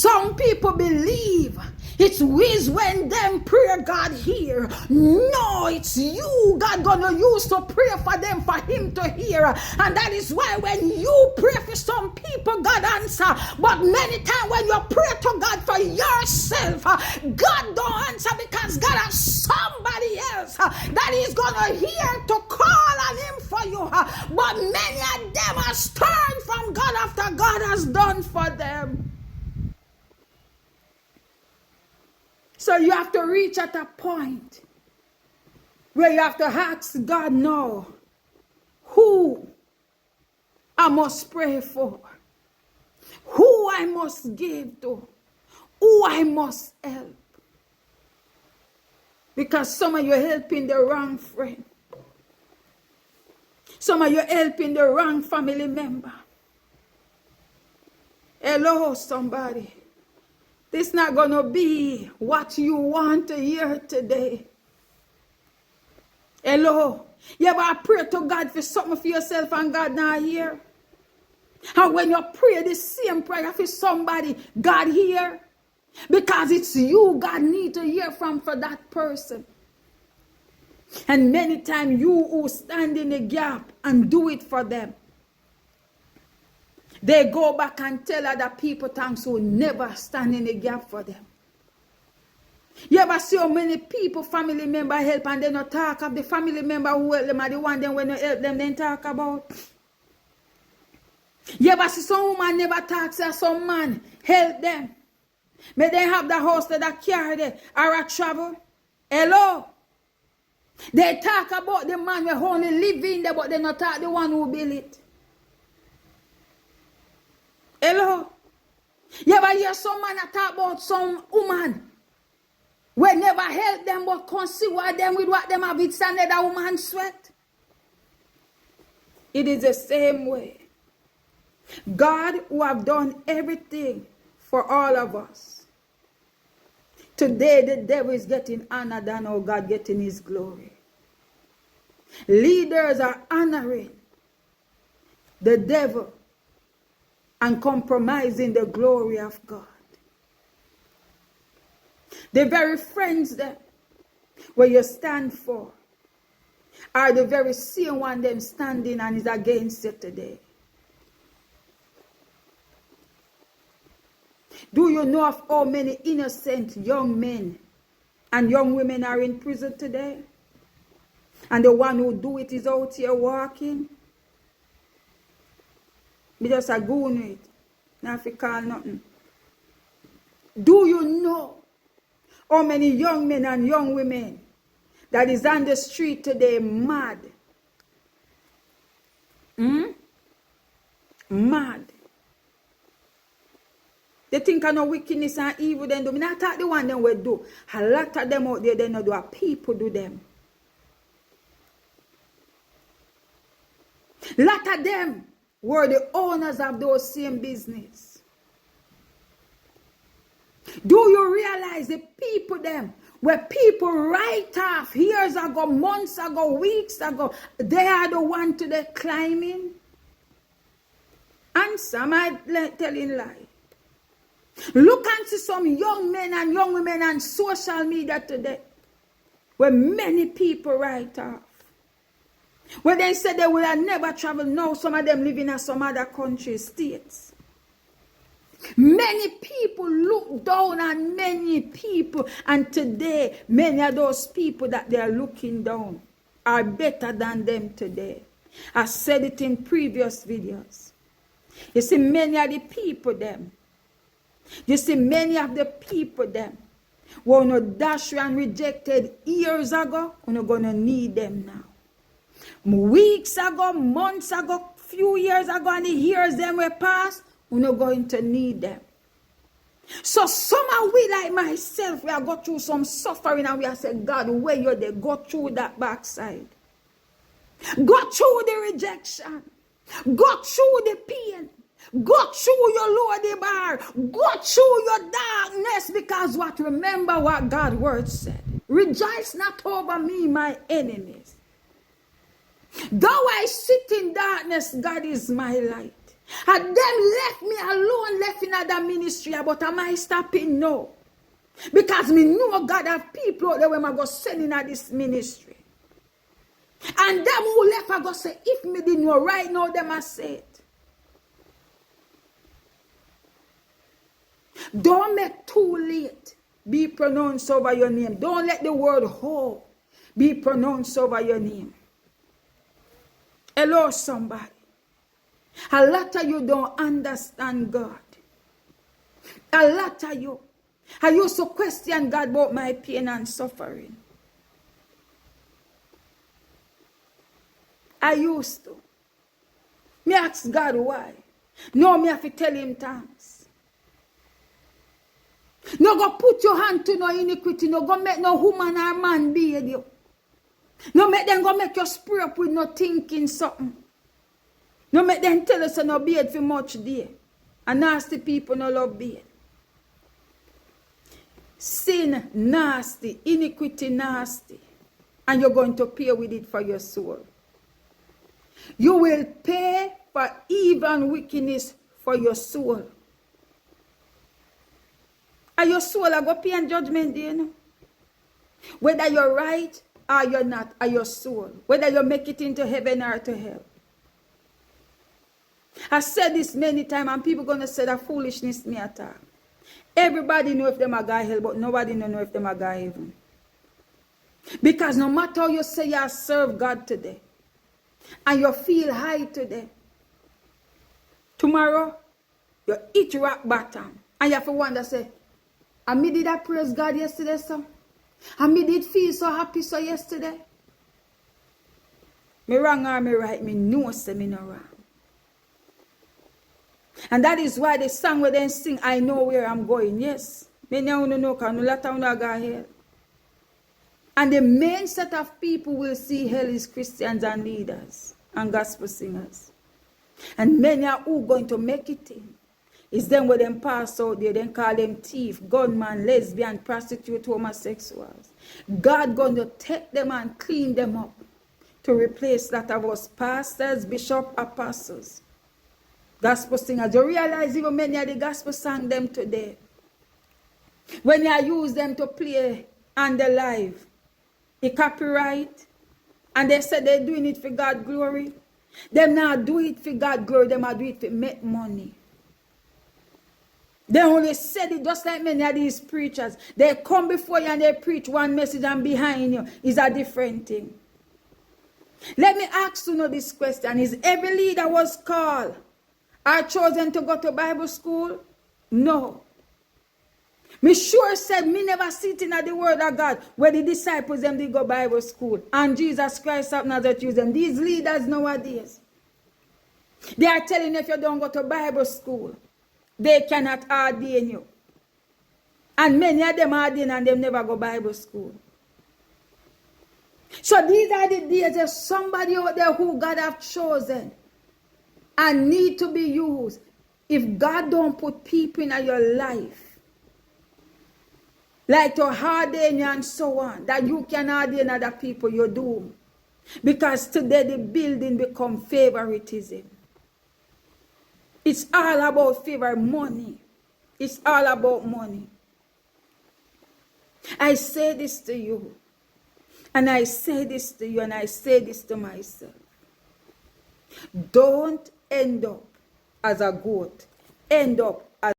Some people believe it's whiz when them pray God hear. No, it's you God gonna use to pray for them for him to hear. And that is why when you pray for some people, God answer. But many times when you pray to God for yourself, God don't answer because God has somebody else that is gonna hear to call on him for you. But many of them are turned from God after God has done for them. So you have to reach at a point where you have to ask God now, who I must pray for, who I must give to, who I must help. Because some of you are helping the wrong friend. Some of you are helping the wrong family member. Hello, somebody. This is not going to be what you want to hear today. Hello. You ever pray to God for something for yourself and God not hear? And when you pray the same prayer for somebody, God hear? Because it's you God need to hear from for that person. And many times you who stand in the gap and do it for them, they go back and tell other people thanks who never stand in the gap for them. You ever see how many people, family member help and they not talk of the family member who help them are the one them when you help them then talk about? You ever see some woman never talks to some man help them? May they have the house that carry them or a travel? Hello? They talk about the man who only live in there but they not talk the one who build it. Hello? You ever hear some man talk about some woman we never help them but consider them with what them have it standard a woman sweat? It is the same way. God who have done everything for all of us. Today the devil is getting honored than how God getting his glory. Leaders are honoring the devil and compromising the glory of God. The very friends that where you stand for are the very same one them standing and is against you today. Do you know of how many innocent young men and young women are in prison today? And the one who do it is out here walking? Me just a go on it. Not fi call nothing. Do you know how many young men and young women that is on the street today mad? Mad. They think I know wickedness and evil then do. Me not talk the one them will do. A lot of them out there they not do. A people do them. Lot of them were the owners of those same business. Do you realize the people them, where people write off years ago, months ago, weeks ago, they are the one to the climbing? And some are telling lie. Look and see some young men and young women on social media today, where many people write off. When they said they will have never travel, now some of them living in some other countries, states. Many people look down on many people, and today many of those people that they are looking down are better than them today. I said it in previous videos. You see many of the people them. You see many of the people them were not dashed and rejected years ago, we're not going to need them now. Weeks ago, months ago, few years ago, and the years them were past, we're not going to need them. So somehow we like myself, we have got through some suffering and we have said, God, where you're there, go through that backside. Go through the rejection. Go through the pain. Go through your lower bar. Go through your darkness, because what? Remember what God's word said. Rejoice not over me, my enemies. Though I sit in darkness, God is my light. And them left me alone, left in other ministry. But am I stopping? No. Because me know God have people out there when I go send in this ministry. And them who left, I go say, if me didn't know right now, them I say it. Don't make too late be pronounced over your name. Don't let the word whole be pronounced over your name. Hello, somebody. A lot of you don't understand God. A lot of you. I used to question God about my pain and suffering. I used to. Me ask God why. No, me have to tell him thanks. No go put your hand to no iniquity. No go make no woman or man beard you. No make them go make you spray up with no thinking something. No make them tell us no beard for much day. And nasty people no love beard. Sin nasty, iniquity nasty. And you're going to pay with it for your soul. You will pay for even wickedness for your soul. And your soul are going to pay in judgment day, you know? Whether you're right or you're not, or your soul. Whether you make it into heaven or to hell. I said this many times and people going to say that foolishness me attack. Everybody know if them are going hell, but nobody know if them are going heaven. Because no matter how you say you serve God today, and you feel high today, tomorrow, you hit rock bottom. And you have to wonder, say, and me did I praise God yesterday, so? And me did feel so happy so yesterday? Me wrong or me right, me know say me no wrong. And that is why the song where they sing, I know where I'm going. Yes. Me now know because no lot of them go hell. And the main set of people will see hell is Christians and leaders and gospel singers. And many are who going to make it in. It's them where them pass out there, then call them thief, gunman, lesbian, prostitute, homosexuals. God going to take them and clean them up to replace that of us pastors, bishops, apostles. Gospel singers. You realize even many of the gospel sang them today. When you use them to play on the live, it copyright. And they said they're doing it for God glory. Them not do it for God glory. Them are do it to make money. They only said it just like many of these preachers. They come before you and they preach one message and behind you is a different thing. Let me ask you this question. Is every leader was called or chosen to go to Bible school? No. Me sure said me never sitting at the word of God where the disciples them did go Bible school. And Jesus Christ of Nazareth used them. These leaders nowadays, they are telling you if you don't go to Bible school, they cannot ordain you. And many of them ordain and them never go Bible school. So these are the days of somebody out there who God have chosen and need to be used. If God don't put people in your life, like to ordain you and so on, that you can ordain other people, you do. Because today the building become favoritism. It's all about favor, money. It's all about money. I say this to you. And I say this to you and I say this to myself. Don't end up as a goat. End up